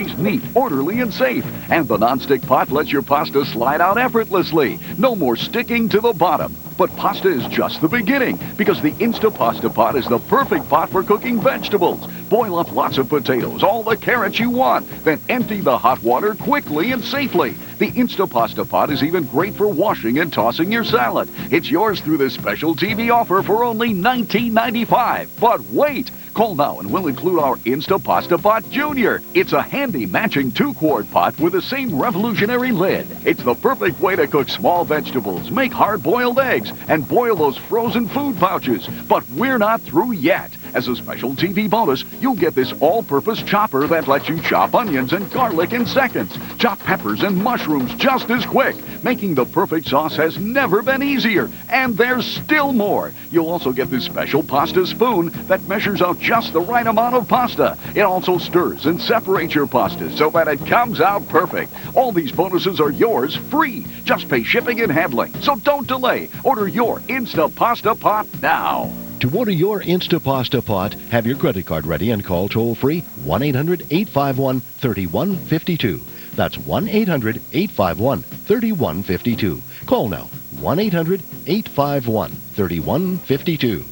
always neat, orderly, and safe. And the non-stick pot lets your pasta slide out effortlessly. No more sticking to the bottom. But pasta is just the beginning, because the Instapasta pot is the perfect pot for cooking vegetables. Boil up lots of potatoes, all the carrots you want, then empty the hot water quickly and safely. The Instapasta pot is even great for washing and tossing your salad. It's yours through this special TV offer for only $19.95. But wait! Call now and we'll include our Instapasta Pot Junior. It's a handy matching 2-quart pot with the same revolutionary lid. It's the perfect way to cook small vegetables, make hard-boiled eggs, and boil those frozen food pouches. But we're not through yet. As a special TV bonus, you'll get this all-purpose chopper that lets you chop onions and garlic in seconds, chop peppers and mushrooms just as quick. Making the perfect sauce has never been easier, and there's still more. You'll also get this special pasta spoon that measures out just the right amount of pasta. It also stirs and separates your pasta so that it comes out perfect. All these bonuses are yours free. Just pay shipping and handling, so don't delay. Order your Instapasta Pot now. To order your Instapasta Pot, have your credit card ready and call toll-free 1-800-851-3152. That's 1-800-851-3152. Call now, 1-800-851-3152.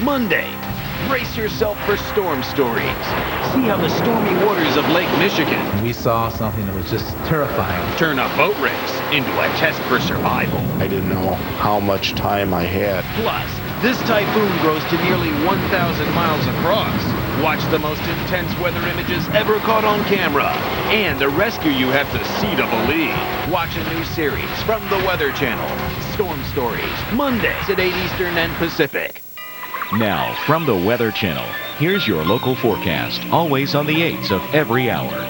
Monday, brace yourself for storm stories. See how the stormy waters of Lake Michigan We saw something that was just terrifying. turn a boat race into a test for survival. I didn't know how much time I had. Plus, this typhoon grows to nearly 1,000 miles across. Watch the most intense weather images ever caught on camera. And the rescue you have to see to believe. Watch a new series from the Weather Channel. Storm Stories, Mondays at 8 Eastern and Pacific. Now, from the Weather Channel, here's your local forecast, always on the 8s of every hour.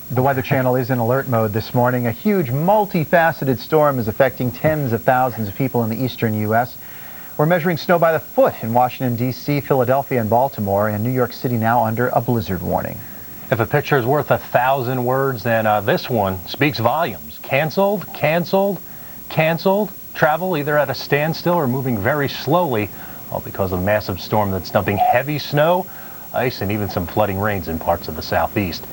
The Weather Channel is in alert mode this morning. A huge multifaceted storm is affecting tens of thousands of people in the eastern U.S. We're measuring snow by the foot in Washington, D.C., Philadelphia, and Baltimore, and New York City now under a blizzard warning. If a picture is worth 1,000 words, then this one speaks volumes. Canceled, canceled, canceled. Travel either at a standstill or moving very slowly, all because of a massive storm that's dumping heavy snow, ice, and even some flooding rains in parts of the southeast.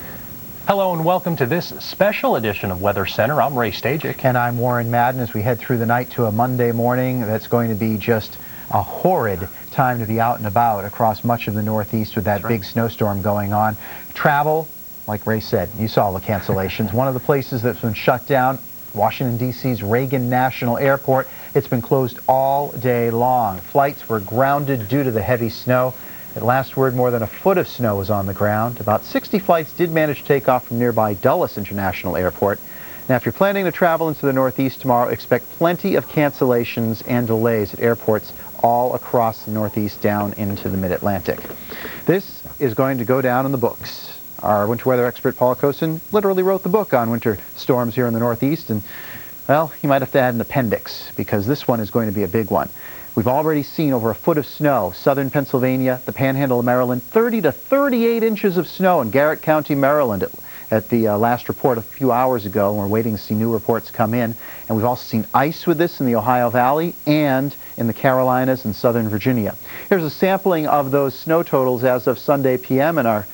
Hello and welcome to this special edition of Weather Center. I'm Ray Stajic. And I'm Warren Madden as we head through the night to a Monday morning that's going to be just a horrid time to be out and about across much of the Northeast with that big snowstorm going on. Travel like Ray said, you saw the cancellations. One of the places that's been shut down, Washington, D.C.'s Reagan National Airport. It's been closed all day long. Flights were grounded due to the heavy snow. At last word, more than a foot of snow was on the ground. About 60 flights did manage to take off from nearby Dulles International Airport. Now, if you're planning to travel into the Northeast tomorrow, expect plenty of cancellations and delays at airports all across the Northeast down into the Mid-Atlantic. This is going to go down in the books. Our winter weather expert, Paul Kosin, literally wrote the book on winter storms here in the Northeast, and, well, he might have to add an appendix, because this one is going to be a big one. We've already seen over a foot of snow. Southern Pennsylvania, the Panhandle of Maryland, 30 to 38 inches of snow in Garrett County, Maryland at the last report a few hours ago. We're waiting to see new reports come in. And we've also seen ice with this in the Ohio Valley and in the Carolinas and Southern Virginia. Here's a sampling of those snow totals as of Sunday p.m. and our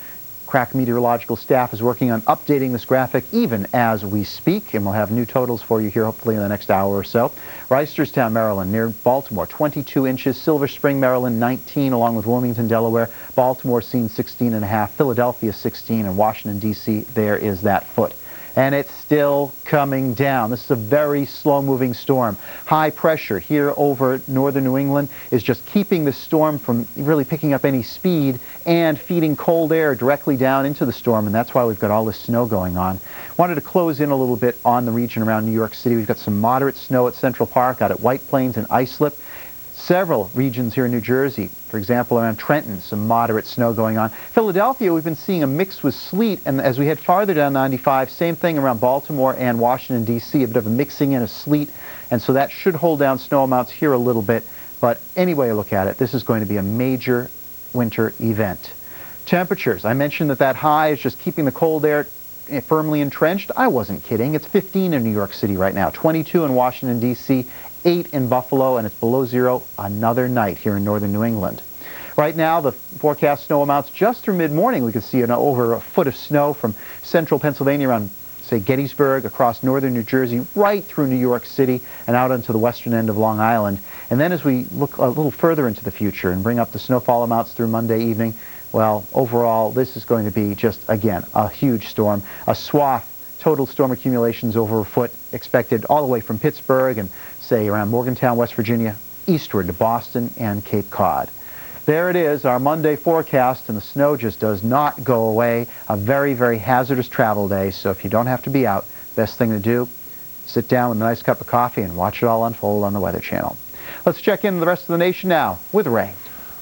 crack meteorological staff is working on updating this graphic even as we speak, and we'll have new totals for you here hopefully in the next hour or so. Reisterstown, Maryland, near Baltimore, 22 inches. Silver Spring, Maryland, 19, along with Wilmington, Delaware. Baltimore seen 16.5. Philadelphia, 16, and Washington, D.C., there is that foot. And it's still coming down. This is a very slow-moving storm. High pressure here over northern New England is just keeping the storm from really picking up any speed and feeding cold air directly down into the storm, and that's why we've got all this snow going on. Wanted to close in a little bit on the region around New York City. We've got some moderate snow at Central Park, out at White Plains and Islip. Several regions here in New Jersey, for example, around Trenton, some moderate snow going on. Philadelphia, we've been seeing a mix with sleet, and as we head farther down 95, same thing around Baltimore and Washington, D.C., a bit of a mixing in of sleet, and so that should hold down snow amounts here a little bit. But any way you look at it, this is going to be a major winter event. Temperatures, I mentioned that high is just keeping the cold air firmly entrenched. I wasn't kidding. It's 15 in New York City right now, 22 in Washington, D.C., 8 in Buffalo, and it's below zero another night here in northern New England. Right now, the forecast snow amounts just through mid-morning. We could see over a foot of snow from central Pennsylvania around, say, Gettysburg, across northern New Jersey, right through New York City, and out onto the western end of Long Island. And then as we look a little further into the future and bring up the snowfall amounts through Monday evening, well, overall, this is going to be just, again, a huge storm. A swath, total storm accumulations over a foot expected all the way from Pittsburgh and, say, around Morgantown, West Virginia, eastward to Boston and Cape Cod. There it is, our Monday forecast, and the snow just does not go away. A very, very hazardous travel day, so if you don't have to be out, best thing to do, sit down with a nice cup of coffee and watch it all unfold on the Weather Channel. Let's check in the rest of the nation now with Ray.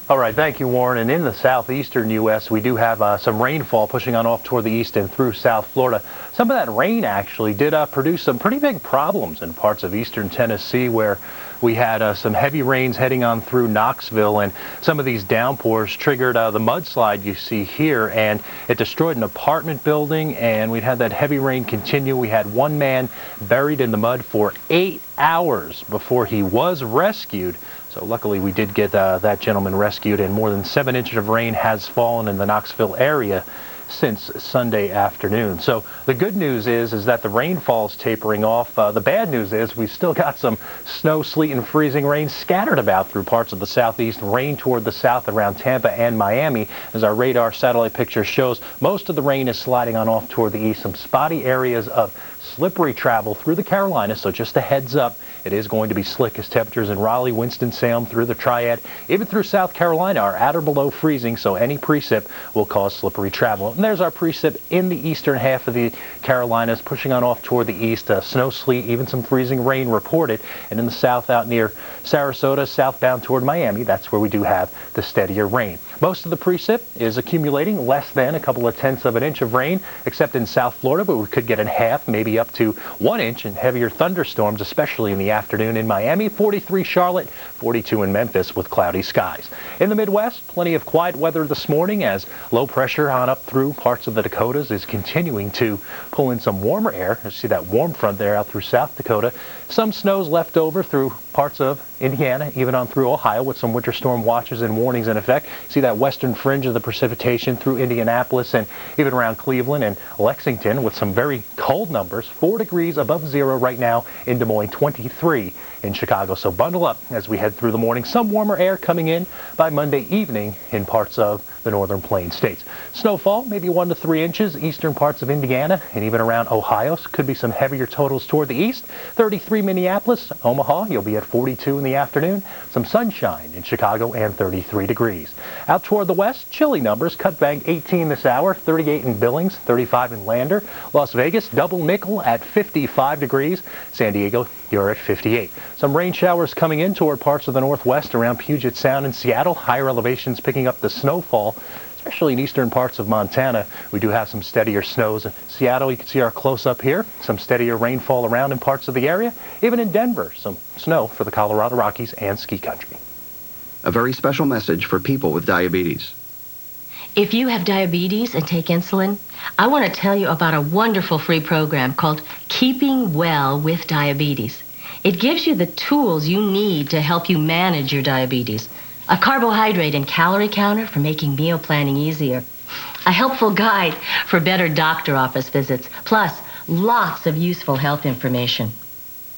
All right, thank you, Warren. And in the southeastern U.S., we do have some rainfall pushing on off toward the east and through South Florida. Some of that rain actually did produce some pretty big problems in parts of eastern Tennessee, where we had some heavy rains heading on through Knoxville, and some of these downpours triggered the mudslide you see here, and it destroyed an apartment building, and we had that heavy rain continue. We had one man buried in the mud for 8 hours before he was rescued. So luckily we did get that gentleman rescued, and more than 7 inches of rain has fallen in the Knoxville area since Sunday afternoon. So the good news is that the rainfall's tapering off. The bad news is we've still got some snow, sleet, and freezing rain scattered about through parts of the southeast. Rain toward the south around Tampa and Miami. As our radar satellite picture shows, most of the rain is sliding on off toward the east. Some spotty areas of slippery travel through the Carolinas, so just a heads up, it is going to be slick as temperatures in Raleigh, Winston-Salem, through the Triad, even through South Carolina are at or below freezing, so any precip will cause slippery travel. And there's our precip in the eastern half of the Carolinas, pushing on off toward the east. Snow, sleet, even some freezing rain reported. And in the south out near Sarasota, southbound toward Miami, that's where we do have the steadier rain. Most of the precip is accumulating less than a couple of tenths of an inch of rain, except in South Florida, but we could get a half, maybe up to 1 inch in heavier thunderstorms, especially in the afternoon in Miami. 43 Charlotte, 42 in Memphis with cloudy skies. In the Midwest, plenty of quiet weather this morning as low pressure on up through parts of the Dakotas is continuing to pull in some warmer air. You see that warm front there out through South Dakota. Some snow's left over through parts of Indiana, even on through Ohio, with some winter storm watches and warnings in effect. See that western fringe of the precipitation through Indianapolis and even around Cleveland and Lexington with some very cold numbers. 4 degrees above zero right now in Des Moines, 23 in Chicago. So bundle up as we head through the morning. Some warmer air coming in by Monday evening in parts of the northern plain states. Snowfall, maybe 1 to 3 inches, eastern parts of Indiana and even around Ohio. Could be some heavier totals toward the east. 33 Minneapolis, Omaha, you'll be at 42 in the afternoon. Some sunshine in Chicago and 33 degrees. Out toward the west, chilly numbers. Cut Bank 18 this hour, 38 in Billings, 35 in Lander. Las Vegas, double nickel at 55 degrees. San Diego, you're at 58. Some rain showers coming in toward parts of the northwest around Puget Sound and Seattle. Higher elevations picking up the snowfall, especially in eastern parts of Montana. We do have some steadier snows. In Seattle, you can see our close-up here. Some steadier rainfall around in parts of the area. Even in Denver, some snow for the Colorado Rockies and ski country. A very special message for people with diabetes. If you have diabetes and take insulin, I want to tell you about a wonderful free program called Keeping Well with Diabetes. It gives you the tools you need to help you manage your diabetes. A carbohydrate and calorie counter for making meal planning easier. A helpful guide for better doctor office visits. Plus, lots of useful health information.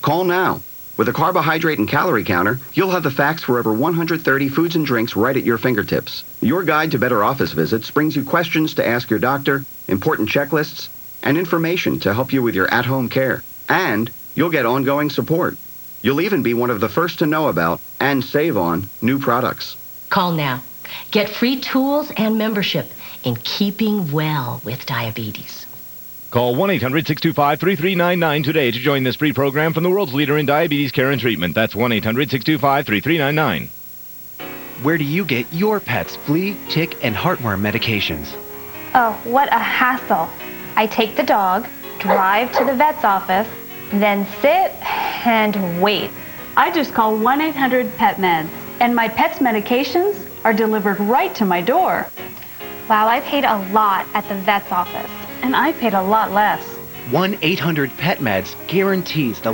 Call now. With a carbohydrate and calorie counter, you'll have the facts for over 130 foods and drinks right at your fingertips. Your guide to better office visits brings you questions to ask your doctor, important checklists, and information to help you with your at-home care. And you'll get ongoing support. You'll even be one of the first to know about and save on new products. Call now. Get free tools and membership in Keeping Well with Diabetes. Call 1-800-625-3399 today to join this free program from the world's leader in diabetes care and treatment. That's 1-800-625-3399. Where do you get your pet's flea, tick, and heartworm medications? Oh, what a hassle. I take the dog, drive to the vet's office, then sit and wait. I just call 1-800-PET-MEDS, and my pet's medications are delivered right to my door. Wow, I paid a lot at the vet's office. And I paid a lot less. 1-800-PET-MEDS guarantees the